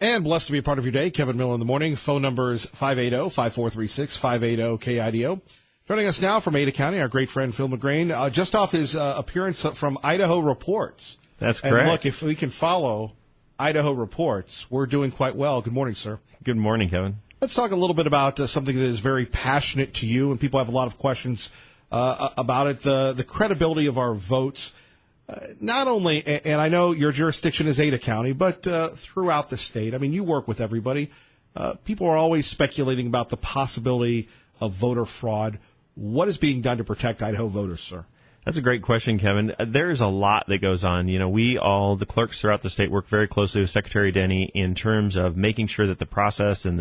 And blessed to be a part of your day. Kevin Miller in the morning. Phone number is 580-5436, 580-KIDO. Joining us now from Ada County, our great friend Phil McGrain, just off his appearance from Idaho Reports. That's correct. And look, if we can follow Idaho Reports, we're doing quite well. Good morning, sir. Good morning, Kevin. Let's talk a little bit about something that is very passionate to you, and people have a lot of questions about it, the credibility of our votes. Not only, and I know your jurisdiction is Ada County, but throughout the state. I mean, you work with everybody. People are always speculating about the possibility of voter fraud. What is being done to protect Idaho voters, sir? That's a great question, Kevin. There's a lot that goes on. You know, the clerks throughout the state, work very closely with Secretary Denny in terms of making sure that the process and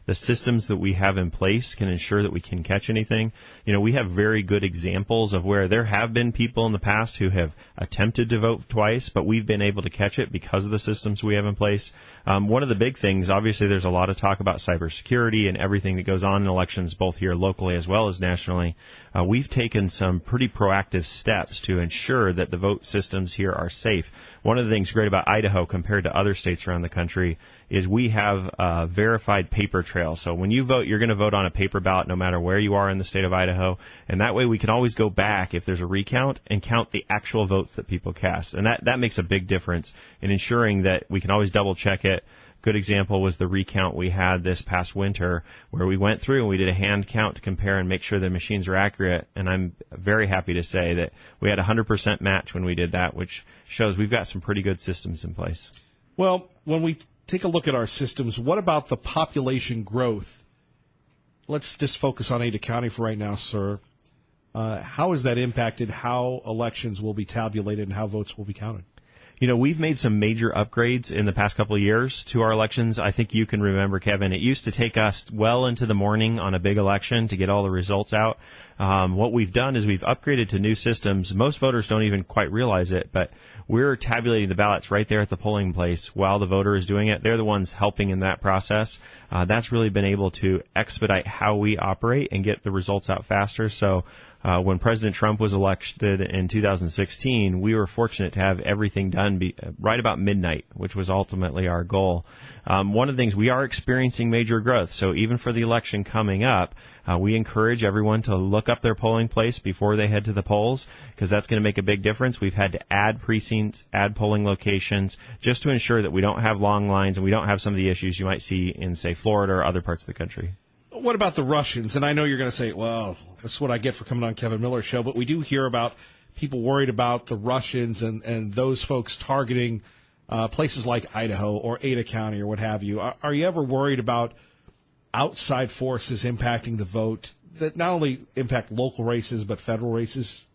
the systems that we have in place can ensure that we can catch anything. You know, we have very good examples of where there have been people in the past who have attempted to vote twice, but we've been able to catch it because of the systems we have in place. One of the big things, obviously, there's a lot of talk about cybersecurity and everything that goes on in elections, both here locally as well as nationally. We've taken some pretty proactive steps to ensure that the vote systems here are safe. One of the things great about Idaho compared to other states around the country is we have a verified paper trail. So when you vote, you're going to vote on a paper ballot no matter where you are in the state of Idaho. And that way we can always go back if there's a recount and count the actual votes that people cast. And that makes a big difference in ensuring that we can always double check it. Good example was the recount we had this past winter where we went through and we did a hand count to compare and make sure the machines are accurate. And I'm very happy to say that we had a 100% match when we did that, which shows we've got some pretty good systems in place. Well, when we take a look at our systems, what about the population growth? Let's just focus on Ada County for right now, sir. How has that impacted how elections will be tabulated and how votes will be counted? You know, we've made some major upgrades in the past couple of years to our elections. I think you can remember, Kevin, it used to take us well into the morning on a big election to get all the results out. What we've done is we've upgraded to new systems. Most voters don't even quite realize it, but we're tabulating the ballots right there at the polling place while the voter is doing it. They're the ones helping in that process. That's really been able to expedite how we operate and get the results out faster. So when President Trump was elected in 2016, we were fortunate to have everything done right about midnight, which was ultimately our goal. One of the things, we are experiencing major growth. So even for the election coming up, we encourage everyone to look up their polling place before they head to the polls, because that's going to make a big difference. We've had to add precincts, add polling locations, just to ensure that we don't have long lines and we don't have some of the issues you might see in, say, Florida or other parts of the country. What about the Russians? And I know you're going to say, well, that's what I get for coming on Kevin Miller's show, but we do hear about people worried about the Russians and those folks targeting places like Idaho or Ada County or what have you. Are you ever worried about outside forces impacting the vote that not only impact local races but federal races?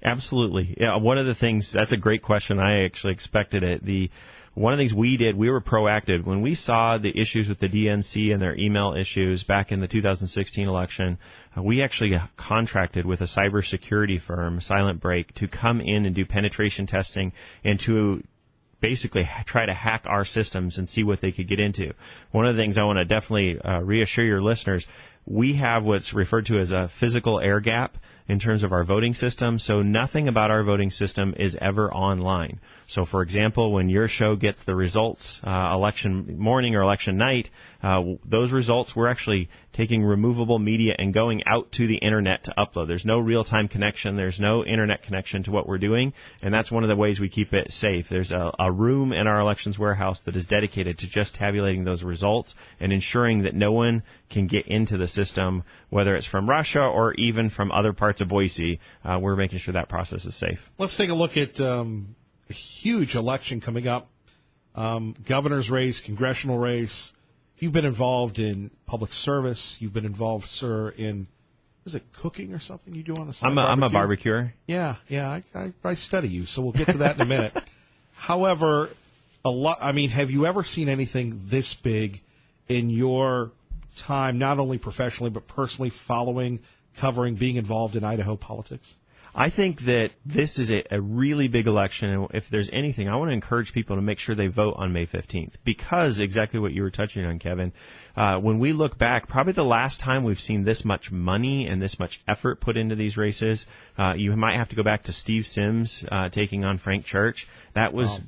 Absolutely. Yeah, one of the things, that's a great question. I actually expected it. One of the things we did, we were proactive. When we saw the issues with the DNC and their email issues back in the 2016 election, we actually contracted with a cybersecurity firm, Silent Break, to come in and do penetration testing and to basically try to hack our systems and see what they could get into. One of the things I want to definitely reassure your listeners, we have what's referred to as a physical air gap in terms of our voting system. So nothing about our voting system is ever online. So, for example, when your show gets the results election morning or election night, those results, we're actually taking removable media and going out to the internet to upload. There's no real-time connection. There's no internet connection to what we're doing, and that's one of the ways we keep it safe. There's a room in our elections warehouse that is dedicated to just tabulating those results and ensuring that no one can get into the system, whether it's from Russia or even from other parts of Boise. We're making sure that process is safe. Let's take a look at a huge election coming up, governor's race, congressional race. You've been involved in public service. You've been involved, sir, in, is it cooking or something you do on the side? I'm a barbecuer. Yeah, I study you, so we'll get to that in a minute. However, have you ever seen anything this big in your time, not only professionally but personally, following, covering, being involved in Idaho politics? I think that this is a really big election, and if there's anything, I want to encourage people to make sure they vote on May 15th, because exactly what you were touching on, Kevin. When we look back, probably the last time we've seen this much money and this much effort put into these races, you might have to go back to Steve Sims taking on Frank Church. That was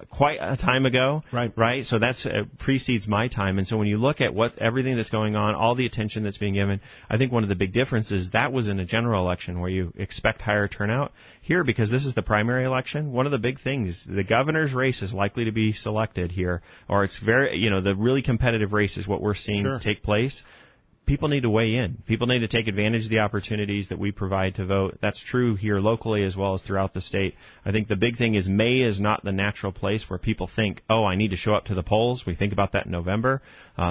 quite a time ago, right? So that's precedes my time. And so when you look at everything that's going on, all the attention that's being given, I think one of the big differences, that was in a general election where you expect higher turnout. Here, because this is the primary election, one of the big things, the governor's race is likely to be selected here, or it's very, the really competitive race is what we're seeing take place. People need to weigh in. People need to take advantage of the opportunities that we provide to vote. That's true here locally as well as throughout the state. I think the big thing is May is not the natural place where people think, oh, I need to show up to the polls. We think about that in November.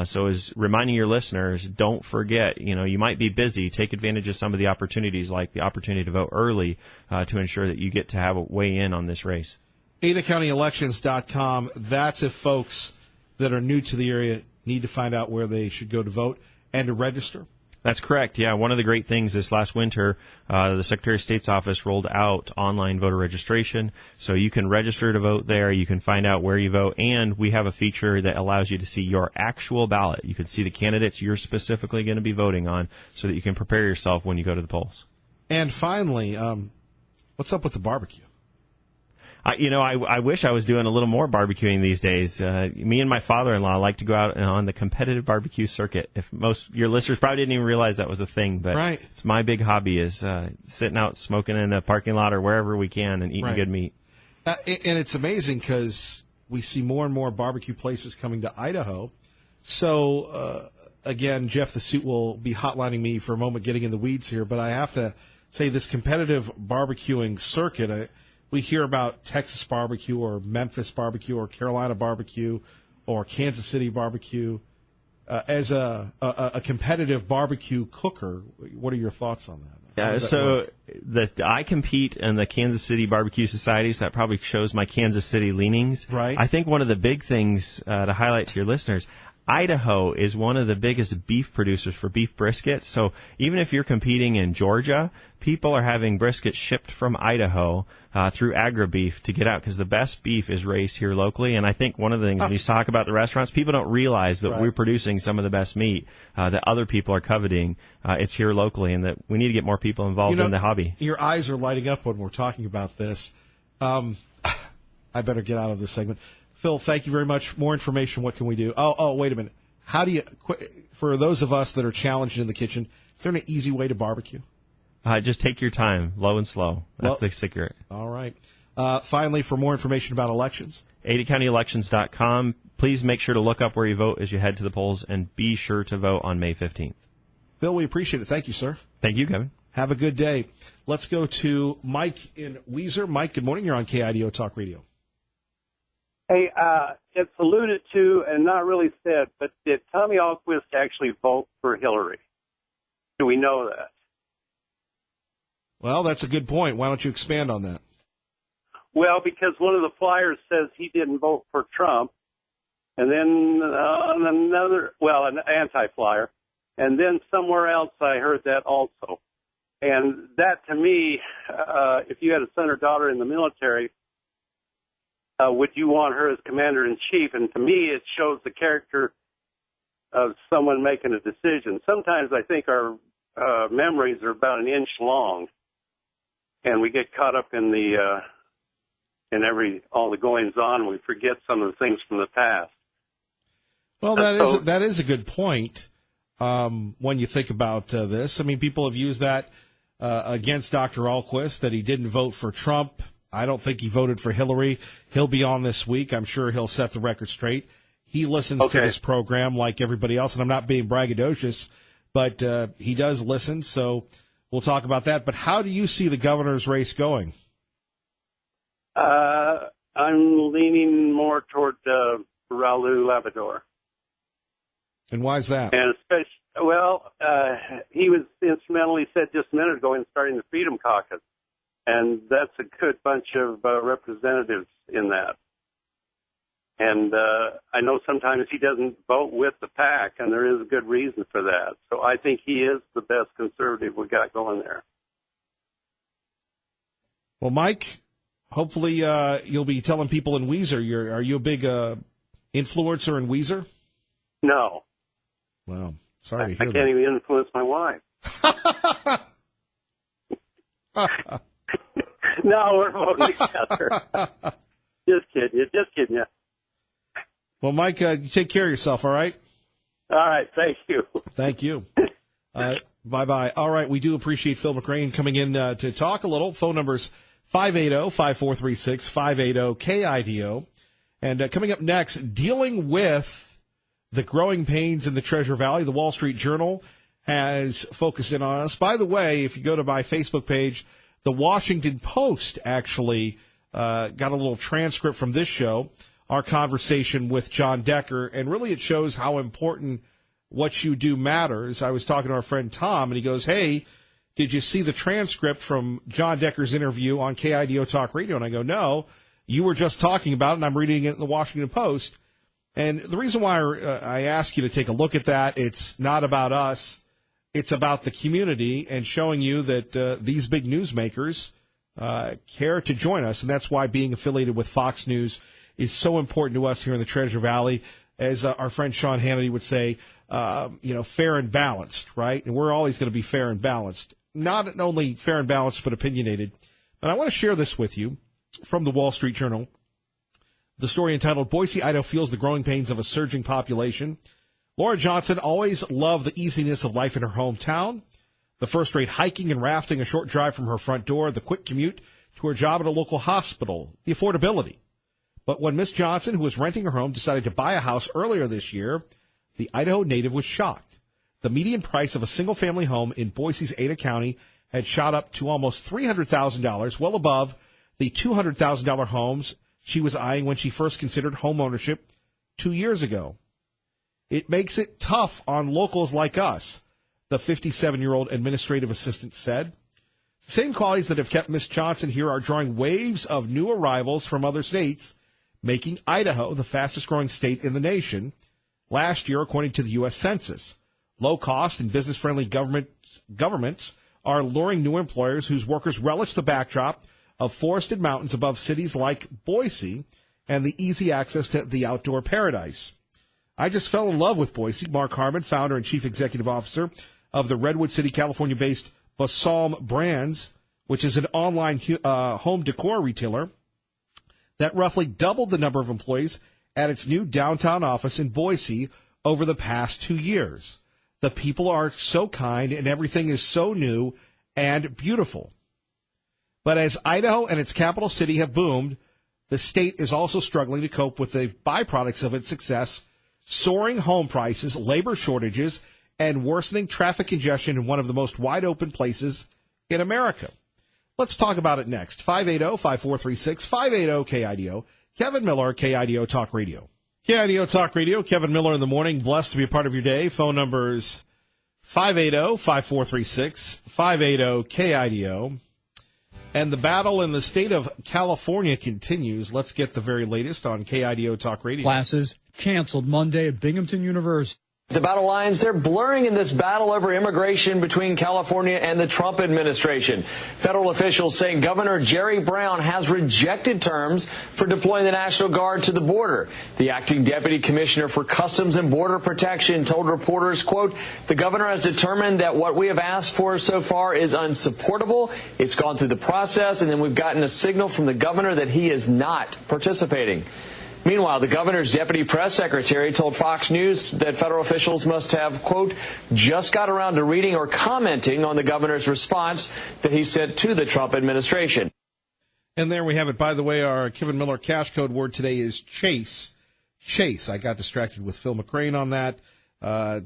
So as reminding your listeners, don't forget, you might be busy. Take advantage of some of the opportunities, like the opportunity to vote early to ensure that you get to have a weigh in on this race. AdaCountyElections.com. That's if folks that are new to the area need to find out where they should go to vote and to register. That's correct. Yeah, one of the great things this last winter, the Secretary of State's office rolled out online voter registration. So you can register to vote there. You can find out where you vote. And we have a feature that allows you to see your actual ballot. You can see the candidates you're specifically going to be voting on so that you can prepare yourself when you go to the polls. And finally, what's up with the barbecue? I wish I was doing a little more barbecuing these days. Me and my father-in-law like to go out on the competitive barbecue circuit. If most your listeners probably didn't even realize that was a thing, but It's my big hobby is sitting out smoking in a parking lot or wherever we can and eating good meat. And it's amazing because we see more and more barbecue places coming to Idaho. So, again, Jeff the Suit will be hotlining me for a moment, getting in the weeds here, but I have to say this competitive barbecuing circuit, we hear about Texas barbecue or Memphis barbecue or Carolina barbecue or Kansas City barbecue. As a competitive barbecue cooker, what are your thoughts on that? I compete in the Kansas City Barbecue Society, so that probably shows my Kansas City leanings. Right. I think one of the big things to highlight to your listeners, Idaho is one of the biggest beef producers for beef briskets. So even if you're competing in Georgia, people are having briskets shipped from Idaho through AgriBeef to get out because the best beef is raised here locally. And I think one of the things when you talk about the restaurants, people don't realize that we're producing some of the best meat that other people are coveting. It's here locally, and that we need to get more people involved in the hobby. Your eyes are lighting up when we're talking about this. I better get out of this segment. Phil, thank you very much. More information, what can we do? Oh, wait a minute. How do you, for those of us that are challenged in the kitchen, is there an easy way to barbecue? Just take your time, low and slow. That's the secret. All right. Finally, for more information about elections, AdaCountyElections.com. Please make sure to look up where you vote as you head to the polls, and be sure to vote on May 15th. Phil, we appreciate it. Thank you, sir. Thank you, Kevin. Have a good day. Let's go to Mike in Weiser. Mike, good morning. You're on KIDO Talk Radio. Hey, it's alluded to and not really said, but did Tommy Ahlquist actually vote for Hillary? Do we know that? Well, that's a good point. Why don't you expand on that? Well, because one of the flyers says he didn't vote for Trump, and then an anti-flyer, and then somewhere else I heard that also. And that, to me, if you had a son or daughter in the military, would you want her as commander-in-chief? And to me, it shows the character of someone making a decision. Sometimes I think our memories are about an inch long, and we get caught up in all the goings-on. We forget some of the things from the past. Well, that is a good point when you think about this. I mean, people have used that against Dr. Ahlquist, that he didn't vote for Trump. I don't think he voted for Hillary. He'll be on this week. I'm sure he'll set the record straight. He listens to this program like everybody else, and I'm not being braggadocious, but he does listen, so we'll talk about that. But how do you see the governor's race going? I'm leaning more toward Raul Labrador. And why is that? And he was instrumental, he said just a minute ago, in starting the Freedom Caucus. And that's a good bunch of representatives in that. And I know sometimes he doesn't vote with the pack, and there is a good reason for that. So I think he is the best conservative we got going there. Well, Mike, hopefully you'll be telling people in Weezer. Are you a big influencer in Weezer? No. Well, sorry to I hear can't even influence my wife. No, we're voting together. Just kidding you. Well, Mike, you take care of yourself, all right? All right, thank you. Thank you. Bye-bye. All right, we do appreciate Phil McCrane coming in to talk a little. Phone number's 580-5436, 580-KIDO. And coming up next, dealing with the growing pains in the Treasure Valley, the Wall Street Journal has focused in on us. By the way, if you go to my Facebook page, the Washington Post actually got a little transcript from this show, our conversation with John Decker, and really it shows how important what you do matters. I was talking to our friend Tom, and he goes, hey, did you see the transcript from John Decker's interview on KIDO Talk Radio? And I go, no, you were just talking about it, and I'm reading it in the Washington Post. And the reason why I ask you to take a look at that, it's not about us. It's about the community and showing you that these big newsmakers care to join us. And that's why being affiliated with Fox News is so important to us here in the Treasure Valley. As our friend Sean Hannity would say, fair and balanced, right? And we're always going to be fair and balanced. Not only fair and balanced, but opinionated. And I want to share this with you from the Wall Street Journal. The story entitled, Boise, Idaho feels the growing pains of a surging population. Laura Johnson always loved the easiness of life in her hometown. The first-rate hiking and rafting a short drive from her front door, the quick commute to her job at a local hospital, the affordability. But when Miss Johnson, who was renting her home, decided to buy a house earlier this year, the Idaho native was shocked. The median price of a single-family home in Boise's Ada County had shot up to almost $300,000, well above the $200,000 homes she was eyeing when she first considered home ownership 2 years ago. It makes it tough on locals like us, the 57-year-old administrative assistant said. The same qualities that have kept Miss Johnson here are drawing waves of new arrivals from other states, making Idaho the fastest-growing state in the nation last year, according to the U.S. Census. Low-cost and business-friendly governments are luring new employers whose workers relish the backdrop of forested mountains above cities like Boise and the easy access to the outdoor paradise. I just fell in love with Boise. Mark Harmon, founder and chief executive officer of the Redwood City, California-based Balsam Brands, which is an online home decor retailer that roughly doubled the number of employees at its new downtown office in Boise over the past 2 years. The people are so kind and everything is so new and beautiful. But as Idaho and its capital city have boomed, the state is also struggling to cope with the byproducts of its success, soaring home prices, labor shortages, and worsening traffic congestion in one of the most wide-open places in America. Let's talk about it next. 580-5436, 580-KIDO. Kevin Miller, KIDO Talk Radio. KIDO Talk Radio, Kevin Miller in the morning. Blessed to be a part of your day. Phone numbers 580-5436, 580-KIDO. And the battle in the state of California continues. Let's get the very latest on KIDO Talk Radio. Classes canceled Monday at Binghamton University. The battle lines, they're blurring in this battle over immigration between California and the Trump administration. Federal officials saying Governor Jerry Brown has rejected terms for deploying the National Guard to the border. The acting deputy commissioner for Customs and Border Protection told reporters, quote, the governor has determined that what we have asked for so far is unsupportable. It's gone through the process, and then we've gotten a signal from the governor that he is not participating. Meanwhile, the governor's deputy press secretary told Fox News that federal officials must have, quote, just got around to reading or commenting on the governor's response that he sent to the Trump administration. And there we have it. By the way, our Kevin Miller cash code word today is Chase. Chase. I got distracted with Phil McCrane on that,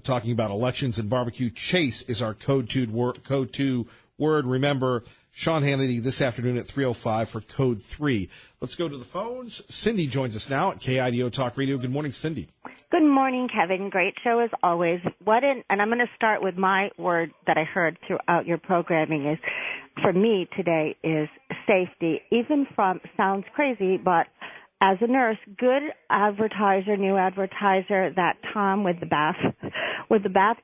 talking about elections and barbecue. Chase is our code 2 word. Remember, Sean Hannity this afternoon at 3:05 for Code 3. Let's go to the phones. Cindy joins us now at KIDO Talk Radio. Good morning, Cindy. Good morning, Kevin. Great show as always. And I'm going to start with my word that I heard throughout your programming is, for me today, is safety. Even from, sounds crazy, but as a nurse, good advertiser, new advertiser, that Tom with the bath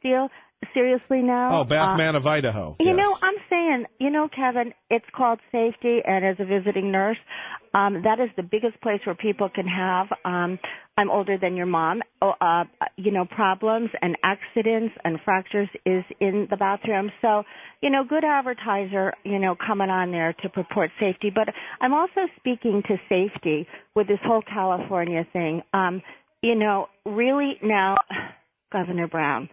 deal, seriously now. Oh, Bathman of Idaho. You Yes. know, I'm saying, Kevin, it's called safety, and as a visiting nurse, that is the biggest place where people can have, I'm older than your mom, problems and accidents and fractures is in the bathroom. So, good advertiser, coming on there to purport safety. But I'm also speaking to safety with this whole California thing. Really now, Governor Brown,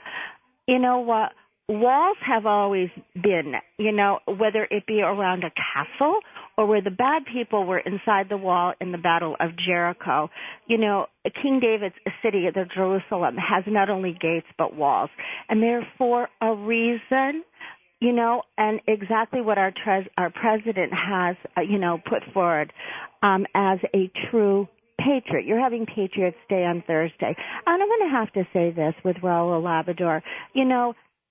you know what? Walls have always been, whether it be around a castle or where the bad people were inside the wall in the Battle of Jericho. King David's city, the Jerusalem, has not only gates but walls. And therefore a reason, and exactly what our president has, put forward as a true patriot. You're having Patriots Day on Thursday. And I'm going to have to say this with Raul Labrador.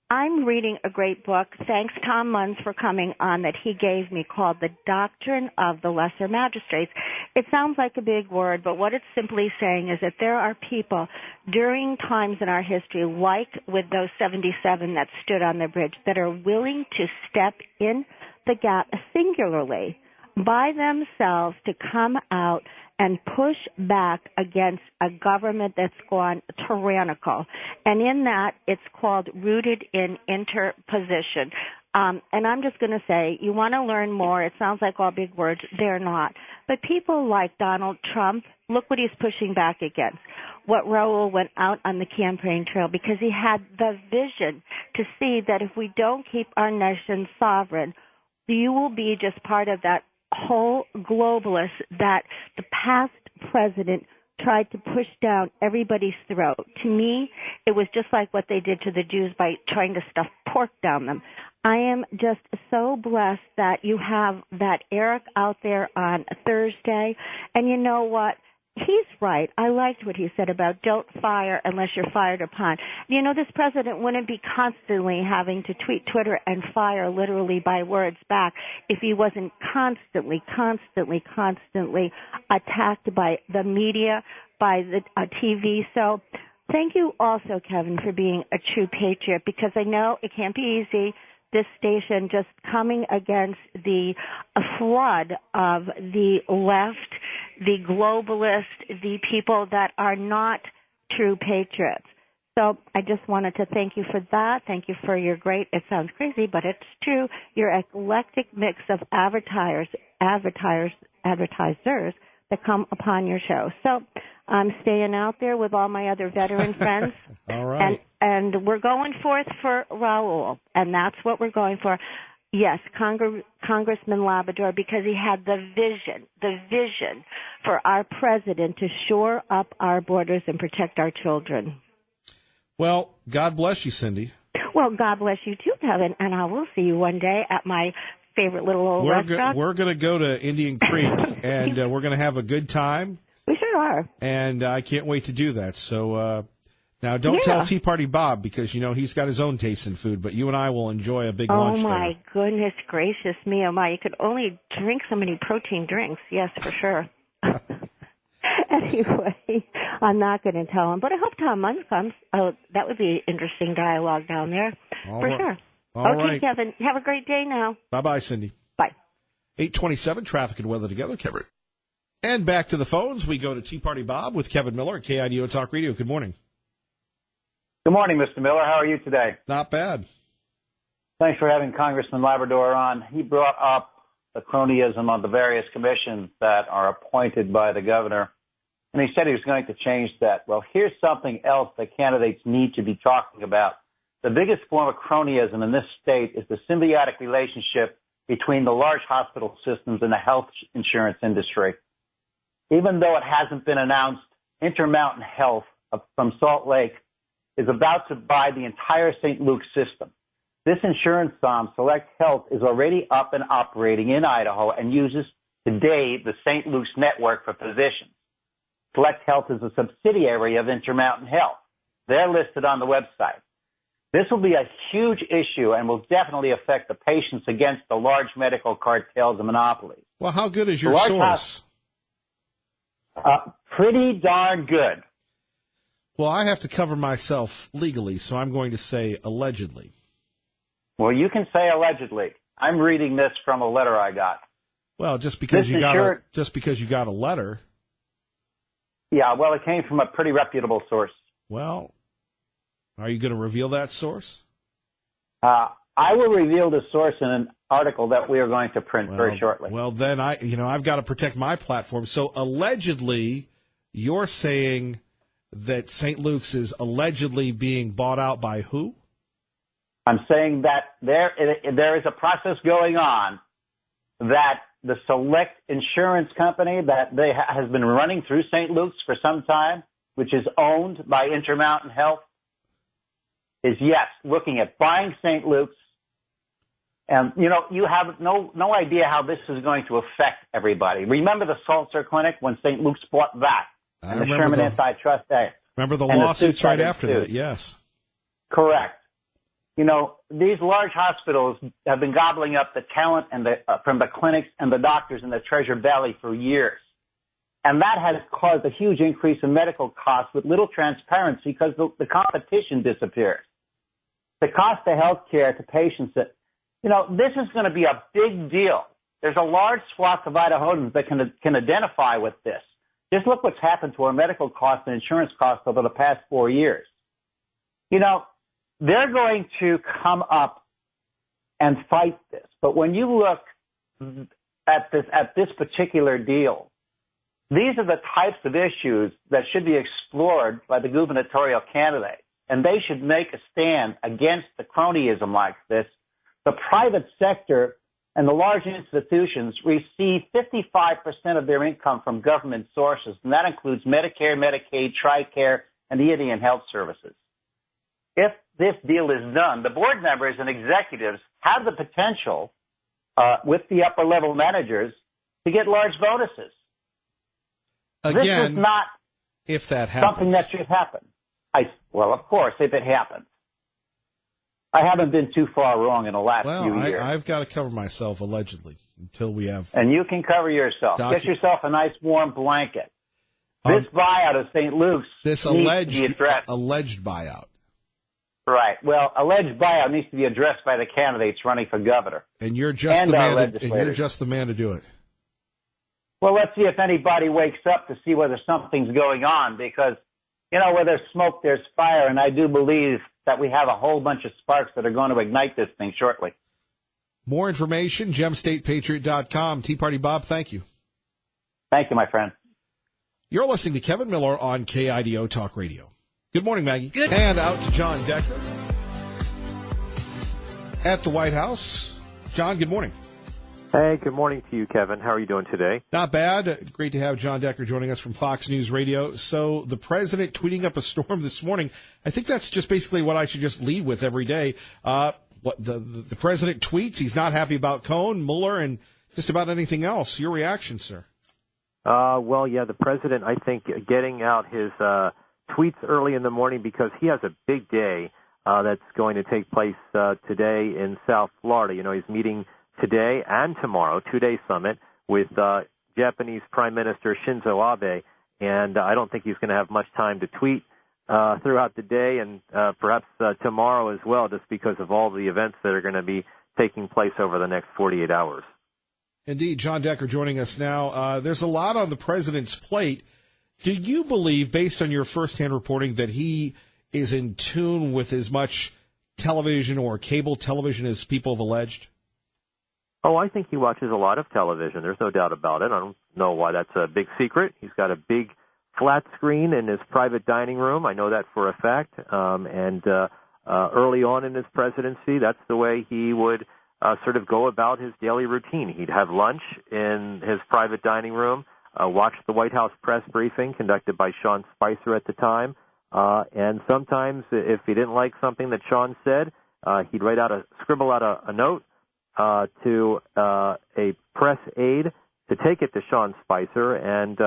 I'm reading a great book, thanks Tom Munns for coming on, that he gave me called The Doctrine of the Lesser Magistrates. It sounds like a big word, but what it's simply saying is that there are people during times in our history, like with those 77 that stood on the bridge, that are willing to step in the gap singularly by themselves to come out and push back against a government that's gone tyrannical. And in that, it's called rooted in interposition. And I'm just going to say, you want to learn more. It sounds like all big words. They're not. But people like Donald Trump, look what he's pushing back against. What Raul went out on the campaign trail because he had the vision to see that if we don't keep our nation sovereign, you will be just part of that whole globalist that the past president tried to push down everybody's throat. To me, it was just like what they did to the Jews by trying to stuff pork down them. I am just so blessed that you have that Eric out there on Thursday. And you know what? He's right. I liked what he said about don't fire unless you're fired upon. This president wouldn't be constantly having to tweet, Twitter, and fire literally by words back if he wasn't constantly attacked by the media, by the TV. So thank you also, Kevin, for being a true patriot, because I know it can't be easy. This station just coming against the flood of the left, the globalists, the people that are not true patriots. So I just wanted to thank you for that. Thank you for your great, it sounds crazy, but it's true, your eclectic mix of advertisers that come upon your show. So I'm staying out there with all my other veteran friends. All right. And we're going forth for Raul, and that's what we're going for. Yes, Congressman Labrador, because he had the vision for our president to shore up our borders and protect our children. Well, God bless you, Cindy. Well, God bless you too, Kevin, and I will see you one day at my favorite little old restaurant. We're going to go to Indian Creek, and we're going to have a good time. We sure are. And I can't wait to do that. So now don't tell Tea Party Bob, because, he's got his own taste in food, but you and I will enjoy a big lunch there. Oh, my goodness gracious me, oh my. You could only drink so many protein drinks. Yes, for sure. Anyway, I'm not going to tell him, but I hope Tom Munns comes. Oh, that would be interesting dialogue down there. Sure. All okay, right. Kevin, have a great day now. Bye-bye, Cindy. Bye. 8:27, traffic and weather together, Kevin. And back to the phones. We go to Tea Party Bob with Kevin Miller at KIDO Talk Radio. Good morning. Good morning, Mr. Miller. How are you today? Not bad. Thanks for having Congressman Labrador on. He brought up the cronyism of the various commissions that are appointed by the governor, and he said he was going to change that. Well, here's something else that candidates need to be talking about. The biggest form of cronyism in this state is the symbiotic relationship between the large hospital systems and the health insurance industry. Even though it hasn't been announced, Intermountain Health from Salt Lake is about to buy the entire St. Luke's system. This insurance arm, Select Health, is already up and operating in Idaho and uses today the St. Luke's network for physicians. Select Health is a subsidiary of Intermountain Health. They're listed on the website. This will be a huge issue and will definitely affect the patients against the large medical cartels and monopolies. Well, how good is your source? Pretty darn good. Well, I have to cover myself legally, so I'm going to say allegedly. Well, you can say allegedly. I'm reading this from a letter I got. Well, just because you got a letter. Yeah, well, it came from a pretty reputable source. Well, are you going to reveal that source? I will reveal the source in an article that we are going to print very shortly. Well, then I've got to protect my platform. So allegedly, you're saying that St. Luke's is allegedly being bought out by who? I'm saying that there is a process going on that the Select Insurance Company that has been running through St. Luke's for some time, which is owned by Intermountain Health, is looking at buying St. Luke's. And, you have no idea how this is going to affect everybody. Remember the Salzer Clinic when St. Luke's bought that? And the Sherman Antitrust Act. Remember the lawsuits right after that, yes. Correct. These large hospitals have been gobbling up the talent and from the clinics and the doctors in the Treasure Valley for years. And that has caused a huge increase in medical costs with little transparency because the competition disappears. The cost of health care to patients this is going to be a big deal. There's a large swath of Idahoans that can identify with this. Just look what's happened to our medical costs and insurance costs over the past 4 years. They're going to come up and fight this. But when you look at this particular deal, these are the types of issues that should be explored by the gubernatorial candidate. And they should make a stand against the cronyism like this. The private sector and the large institutions receive 55% of their income from government sources, and that includes Medicare, Medicaid, TRICARE, and the Indian Health Services. If this deal is done, the board members and executives have the potential, with the upper-level managers, to get large bonuses. Again, this is not if that happens. Something that should happen. Well, of course, if it happens. I haven't been too far wrong in the last few years. I've got to cover myself allegedly until we have. And you can cover yourself. Get yourself a nice warm blanket. This buyout of St. Luke's needs to be addressed. Alleged buyout. Right. Well, alleged buyout needs to be addressed by the candidates running for governor. And you're just the man to do it. Well, let's see if anybody wakes up to see whether something's going on, because where there's smoke, there's fire, and I do believe that we have a whole bunch of sparks that are going to ignite this thing shortly. More information, gemstatepatriot.com. Tea Party Bob, thank you. Thank you, my friend. You're listening to Kevin Miller on KIDO Talk Radio. Good morning, Maggie. Good. And out to John Decker at the White House. John, good morning. Hey, good morning to you, Kevin. How are you doing today? Not bad. Great to have John Decker joining us from Fox News Radio. So the president tweeting up a storm this morning, I think that's just basically what I should just lead with every day. What the president tweets, he's not happy about Cohn, Mueller, and just about anything else. Your reaction, sir? The president, I think, getting out his tweets early in the morning because he has a big day that's going to take place today in South Florida. He's meeting today and tomorrow, 2-day summit with Japanese Prime Minister Shinzo Abe, and I don't think he's going to have much time to tweet throughout the day and perhaps tomorrow as well, just because of all the events that are going to be taking place over the next 48 hours. Indeed. John Decker joining us now. There's a lot on the president's plate. Do you believe, based on your firsthand reporting, that he is in tune with as much television or cable television as people have alleged? Oh, I think he watches a lot of television. There's no doubt about it. I don't know why that's a big secret. He's got a big flat screen in his private dining room. I know that for a fact. Early on in his presidency, that's the way he would sort of go about his daily routine. He'd have lunch in his private dining room, watch the White House press briefing conducted by Sean Spicer at the time, and sometimes if he didn't like something that Sean said, he'd scribble out a note to a press aide to take it to Sean Spicer and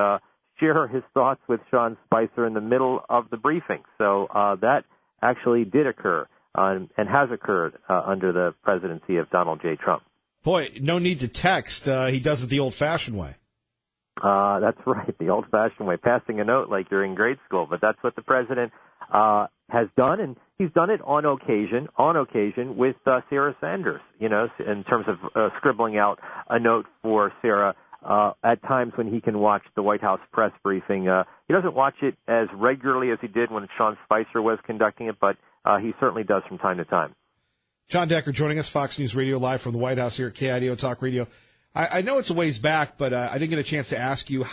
share his thoughts with Sean Spicer in the middle of the briefing. So that actually did occur and has occurred under the presidency of Donald J. Trump. Boy, no need to text. He does it the old-fashioned way. That's right, the old-fashioned way, passing a note like you're in grade school. But that's what the president has done, and he's done it on occasion with Sarah Sanders, in terms of scribbling out a note for Sarah at times when he can watch the White House press briefing. He doesn't watch it as regularly as he did when Sean Spicer was conducting it, but he certainly does from time to time. John Decker joining us, Fox News Radio, live from the White House here at KIDO Talk Radio. I know it's a ways back, but I didn't get a chance to ask you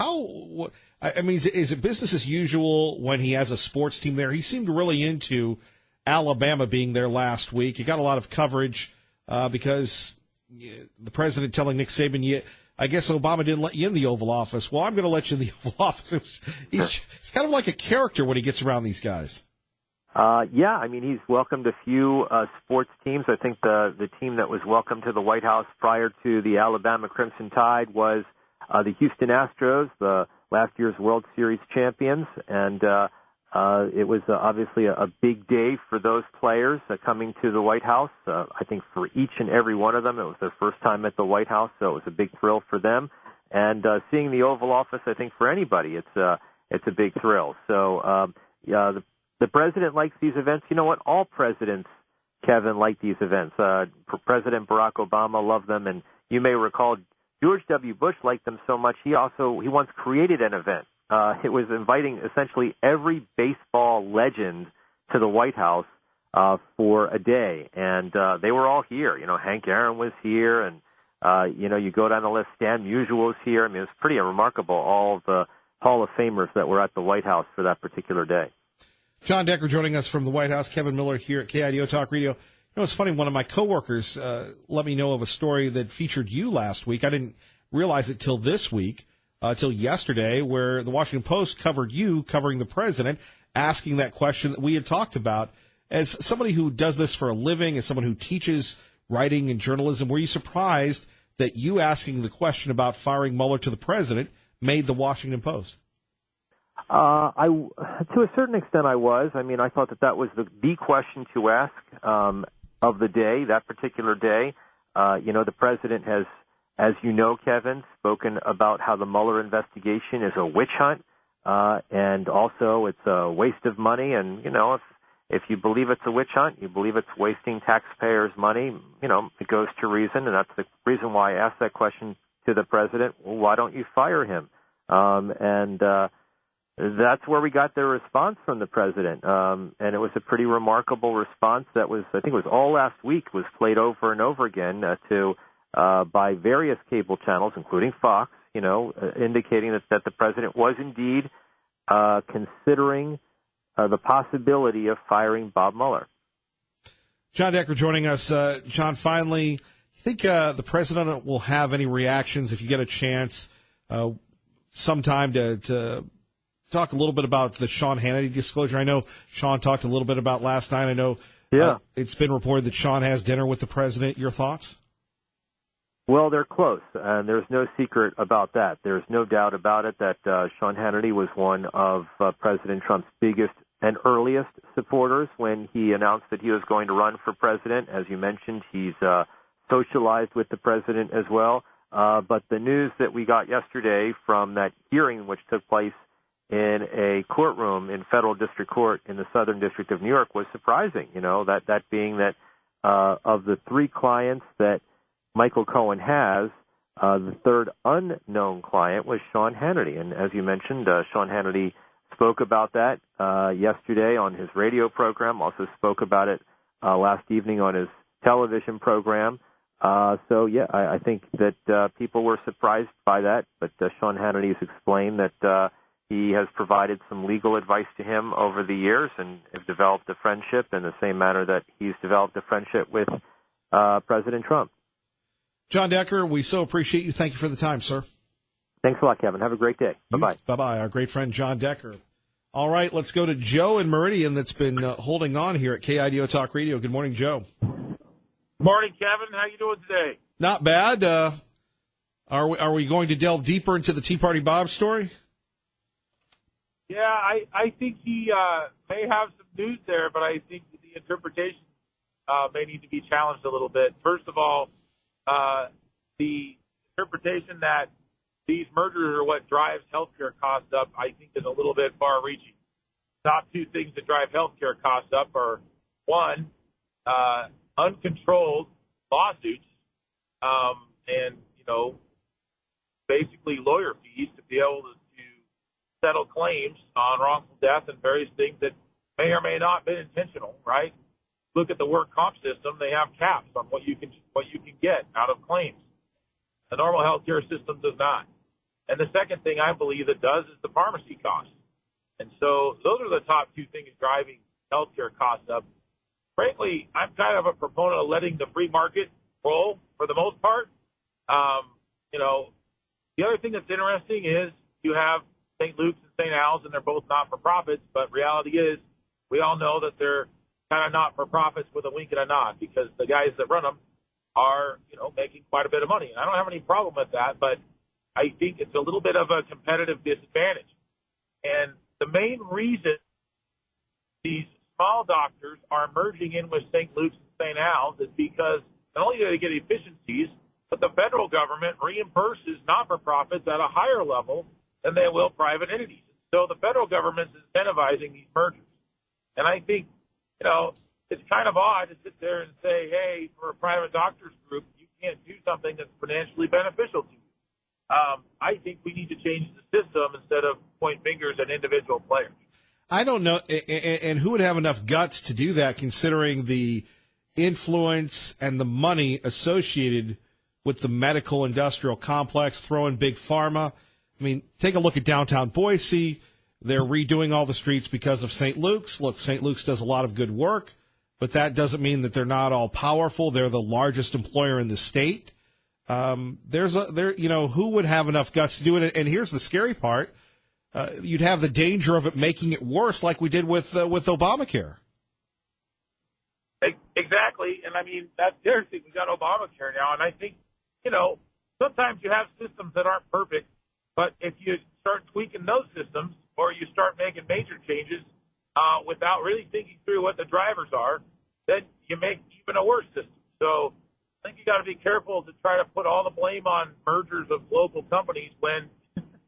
is it business as usual when he has a sports team there? He seemed really into Alabama being there last week. He got a lot of coverage because the president telling Nick Saban, I guess Obama didn't let you in the Oval Office. Well, I'm going to let you in the Oval Office. He's kind of like a character when he gets around these guys. He's welcomed a few sports teams. I think the team that was welcomed to the White House prior to the Alabama Crimson Tide was the Houston Astros, the last year's World Series champions, and it was obviously a big day for those players coming to the White House. I think for each and every one of them, it was their first time at the White House, so it was a big thrill for them. And seeing the Oval Office, I think for anybody, it's a big thrill. So the president likes these events. You know what? All presidents, Kevin, like these events. President Barack Obama loved them, and you may recall George W. Bush liked them so much he once created an event. It was inviting essentially every baseball legend to the White House for a day, and they were all here. Hank Aaron was here, and you go down the list, Stan Musial was here. I mean, it was pretty remarkable, all of the Hall of Famers that were at the White House for that particular day. John Decker joining us from the White House. Kevin Miller here at KIDO Talk Radio. It's funny, one of my coworkers let me know of a story that featured you last week. I didn't realize it till this week, till yesterday, where the Washington Post covered you covering the president, asking that question that we had talked about. As somebody who does this for a living, as someone who teaches writing and journalism, were you surprised that you asking the question about firing Mueller to the president made the Washington Post? To a certain extent, I was. I mean, I thought that was the question to ask of the day, that particular day. The president has, as you know, Kevin, spoken about how the Mueller investigation is a witch hunt, and also it's a waste of money. And if you believe it's a witch hunt, you believe it's wasting taxpayers' money. It goes to reason, and that's the reason why I asked that question to the president. Well, why don't you fire him? That's where we got the response from the president, and it was a pretty remarkable response that was, I think it was all last week, was played over and over again by various cable channels, including Fox, indicating that the president was indeed considering the possibility of firing Bob Mueller. John Decker joining us. John, finally, you think the president will have any reactions if you get a chance sometime to talk a little bit about the Sean Hannity disclosure? I know Sean talked a little bit about last night. I know it's been reported that Sean has dinner with the president. Your thoughts? Well, they're close, and there's no secret about that. There's no doubt about it that Sean Hannity was one of President Trump's biggest and earliest supporters when he announced that he was going to run for president. As you mentioned, he's socialized with the president as well. But the news that we got yesterday from that hearing, which took place in a courtroom in federal district court in the Southern District of New York, was surprising. That being that of the three clients that Michael Cohen has, the third unknown client was Sean Hannity. And as you mentioned, Sean Hannity spoke about that yesterday on his radio program, also spoke about it last evening on his television program. I think that people were surprised by that, but Sean Hannity has explained that he has provided some legal advice to him over the years and have developed a friendship in the same manner that he's developed a friendship with President Trump. John Decker, we so appreciate you. Thank you for the time, sir. Thanks a lot, Kevin. Have a great day. Bye-bye. Bye-bye. Our great friend John Decker. All right, let's go to Joe in Meridian that's been holding on here at KIDO Talk Radio. Good morning, Joe. Morning, Kevin. How you doing today? Not bad. Are we going to delve deeper into the Tea Party Bob story? Yeah, I think he may have some news there, but I think the interpretation may need to be challenged a little bit. First of all, the interpretation that these mergers are what drives healthcare costs up, I think is a little bit far-reaching. Top two things that drive healthcare costs up are, one, uncontrolled lawsuits, and, basically lawyer fees to be able to settle claims on wrongful death and various things that may or may not be intentional, right? Look at the work comp system. They have caps on what you can get out of claims. The normal healthcare system does not. And the second thing I believe it does is the pharmacy costs. And so those are the top two things driving healthcare costs up. Frankly, I'm kind of a proponent of letting the free market roll for the most part. The other thing that's interesting is you have St. Luke's and St. Al's, and they're both not-for-profits, but reality is we all know that they're kind of not-for-profits with a wink and a nod because the guys that run them are, making quite a bit of money. And I don't have any problem with that, but I think it's a little bit of a competitive disadvantage. And the main reason these small doctors are merging in with St. Luke's and St. Al's is because not only do they get efficiencies, but the federal government reimburses not-for-profits at a higher level than they will private entities. So the federal government's incentivizing these mergers. And I think, it's kind of odd to sit there and say, hey, for a private doctors group, you can't do something that's financially beneficial to you. I think we need to change the system instead of point fingers at individual players. I don't know, and who would have enough guts to do that considering the influence and the money associated with the medical industrial complex, throw in big pharma. I mean, take a look at downtown Boise. They're redoing all the streets because of St. Luke's. Look, St. Luke's does a lot of good work, but that doesn't mean that they're not all powerful. They're the largest employer in the state. Who would have enough guts to do it? And here's the scary part. You'd have the danger of it making it worse like we did with Obamacare. Exactly. And I mean, that's the other thing. We've got Obamacare now. And I think, sometimes you have systems that aren't perfect, but if you start tweaking those systems or you start making major changes without really thinking through what the drivers are, then you make even a worse system. So I think you got to be careful to try to put all the blame on mergers of local companies when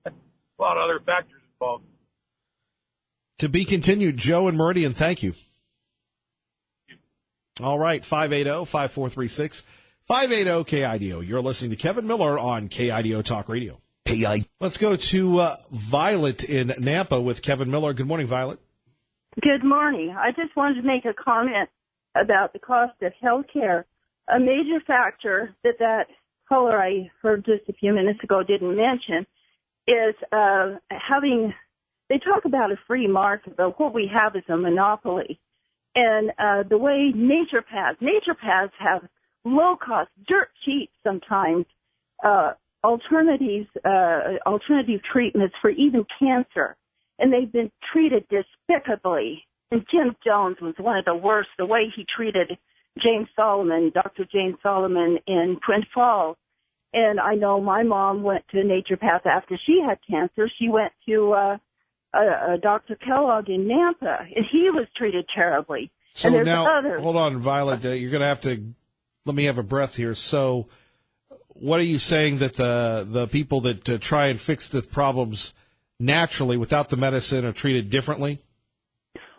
a lot of other factors involved. To be continued, Joe and Meridian, thank you. All right, 580-5436. 580-KIDO. You're listening to Kevin Miller on KIDO Talk Radio. Let's go to Violet in Nampa with Kevin Miller. Good morning, Violet. Good morning. I just wanted to make a comment about the cost of health care. A major factor that caller I heard just a few minutes ago didn't mention is they talk about a free market, but what we have is a monopoly. And the way nature paths have low cost, dirt cheap sometimes, alternative treatments for even cancer. And they've been treated despicably. And Jim Jones was one of the worst, the way he treated Dr. James Solomon in Twin Falls. And I know my mom went to naturopath after she had cancer. She went to Dr. Kellogg in Nampa, and he was treated terribly. So and now, hold on, Violet, you're going to have to let me have a breath here. So what are you saying, that the people that try and fix the problems naturally without the medicine are treated differently?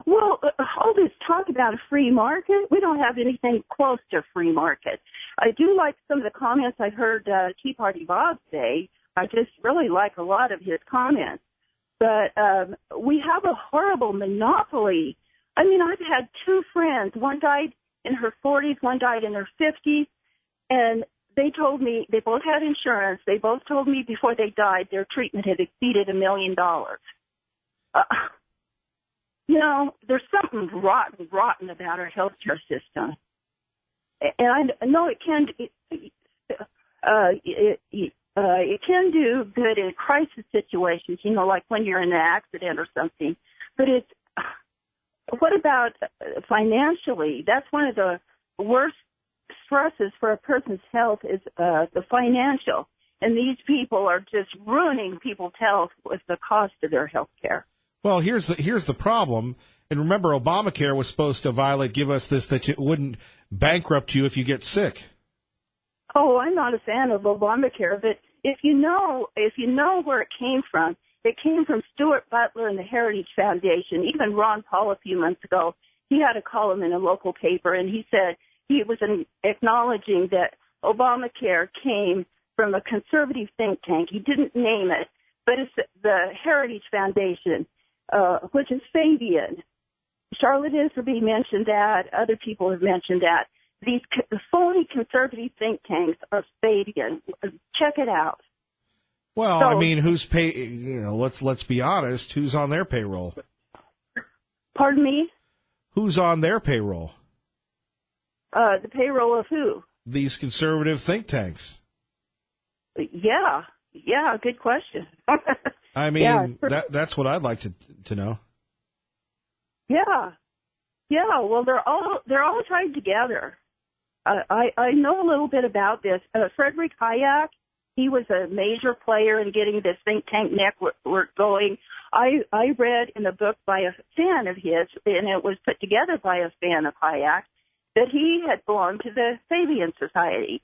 Well, all this talk about a free market, we don't have anything close to a free market. I do like some of the comments I heard Tea Party Bob say. I just really like a lot of his comments. But we have a horrible monopoly. I mean, I've had two friends. One died in her 40s, one died in her 50s, and they told me, they both had insurance. They both told me before they died their treatment had exceeded $1 million. There's something rotten about our healthcare system. And I know it can do good in crisis situations, like when you're in an accident or something. But what about financially? That's one of the worst stresses for a person's health is the financial. And these people are just ruining people's health with the cost of their health care. Well, here's the problem. And remember, Obamacare was supposed to, Violet, give us this, that it wouldn't bankrupt you if you get sick. Oh, I'm not a fan of Obamacare, but if you know where it came from Stuart Butler and the Heritage Foundation. Even Ron Paul a few months ago, he had a column in a local paper, and he said he was acknowledging that Obamacare came from a conservative think tank. He didn't name it, but it's the Heritage Foundation, which is Fabian. Charlotte Iserby mentioned that. Other people have mentioned that. These phony conservative think tanks are Fabian. Check it out. Well, I mean, who's pay? You know, let's be honest. Who's on their payroll? Pardon me? Who's on their payroll? The payroll of who? These conservative think tanks. Yeah, good question. I mean, that's what I'd like to know. Yeah. Well, they're all tied together. I know a little bit about this. Frederick Hayek, he was a major player in getting this think tank network going. I read in a book by a fan of his, and it was put together by a fan of Hayek, that he had belonged to the Fabian Society.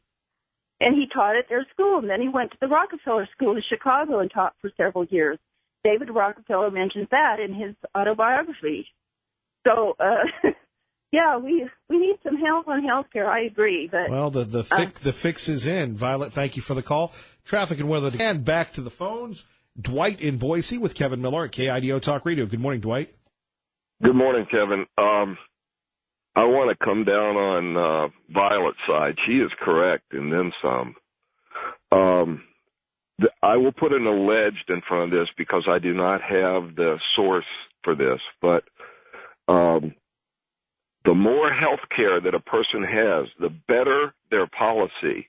And he taught at their school, and then he went to the Rockefeller School in Chicago and taught for several years. David Rockefeller mentions that in his autobiography. So, yeah, we need some help on health care. I agree. But well, the fix is in. Violet, thank you for the call. Traffic and weather. And back to the phones. Dwight in Boise with Kevin Miller at KIDO Talk Radio. Good morning, Dwight. Good morning, Kevin. I want to come down on Violet's side. She is correct, and then some. I will put an alleged in front of this because I do not have the source for this, but the more health care that a person has, the better their policy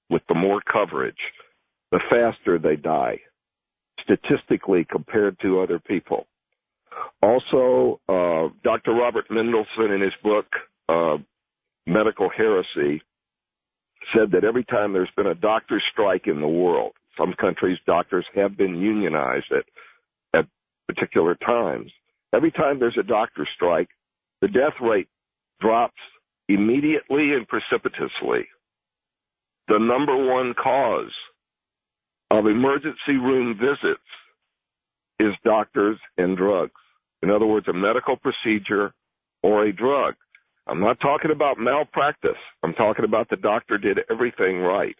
with the more coverage, the faster they die, statistically compared to other people. Also, Dr. Robert Mendelsohn in his book, Medical Heresy, said that every time there's been a doctor strike in the world, some countries doctors have been unionized at particular times. Every time there's a doctor strike, the death rate drops immediately and precipitously. The number one cause of emergency room visits is doctors and drugs. In other words, a medical procedure or a drug. I'm not talking about malpractice. I'm talking about the doctor did everything right.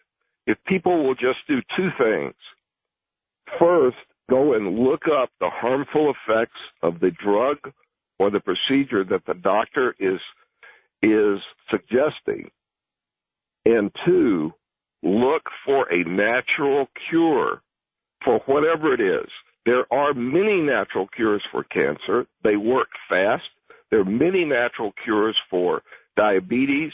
If people will just do two things. First, go and look up the harmful effects of the drug or the procedure that the doctor is suggesting. And two, look for a natural cure for whatever it is. There are many natural cures for cancer. They work fast. There are many natural cures for diabetes,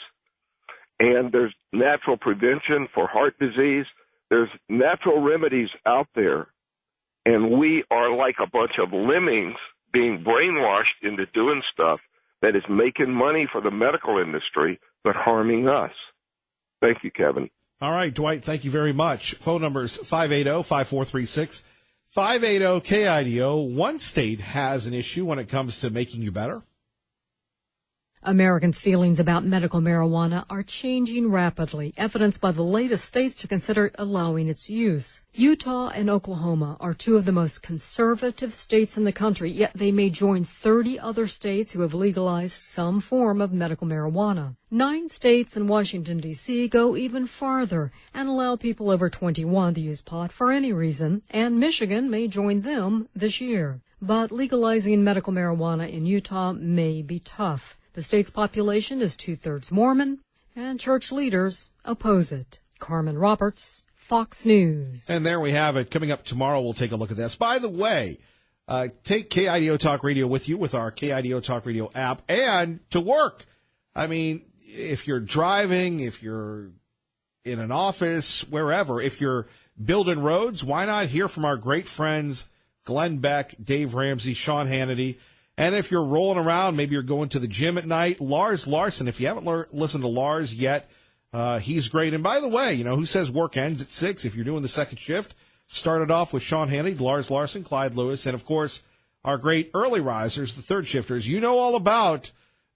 and there's natural prevention for heart disease. There's natural remedies out there, and we are like a bunch of lemmings being brainwashed into doing stuff that is making money for the medical industry but harming us. Thank you, Kevin. All right, Dwight, thank you very much. Phone numbers 580-5436, 580-KIDO. One state has an issue when it comes to making you better. Americans' feelings about medical marijuana are changing rapidly, evidenced by the latest states to consider allowing its use. Utah and Oklahoma are two of the most conservative states in the country, yet they may join 30 other states who have legalized some form of medical marijuana. 9 states and Washington, D.C. go even farther and allow people over 21 to use pot for any reason, and Michigan may join them this year. But legalizing medical marijuana in Utah may be tough. The state's population is 2/3 Mormon, and church leaders oppose it. Carmen Roberts, Fox News. And there we have it. Coming up tomorrow, we'll take a look at this. By the way, take KIDO Talk Radio with you with our KIDO Talk Radio app and to work. I mean, if you're driving, if you're in an office, wherever, if you're building roads, why not hear from our great friends Glenn Beck, Dave Ramsey, Sean Hannity. And if you're rolling around, maybe you're going to the gym at night, Lars Larson. If you haven't listened to Lars yet, he's great. And by the way, you know, who says work ends at 6? If you're doing the second shift, started off with Sean Hannity, Lars Larson, Clyde Lewis, and, of course, our great early risers, the third shifters. You know all about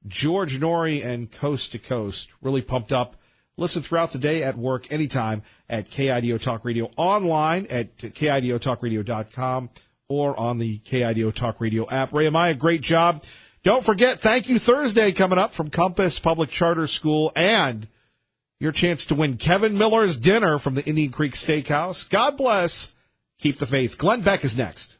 George Norrie and Coast to Coast. Really pumped up Listen throughout the day, at work, anytime at KIDO Talk Radio, online at KIDOTalkRadio.com or on the KIDO Talk Radio app. Ray Amaya, great job. Don't forget, Thank You Thursday coming up from Compass Public Charter School, and your chance to win Kevin Miller's dinner from the Indian Creek Steakhouse. God bless. Keep the faith. Glenn Beck is next.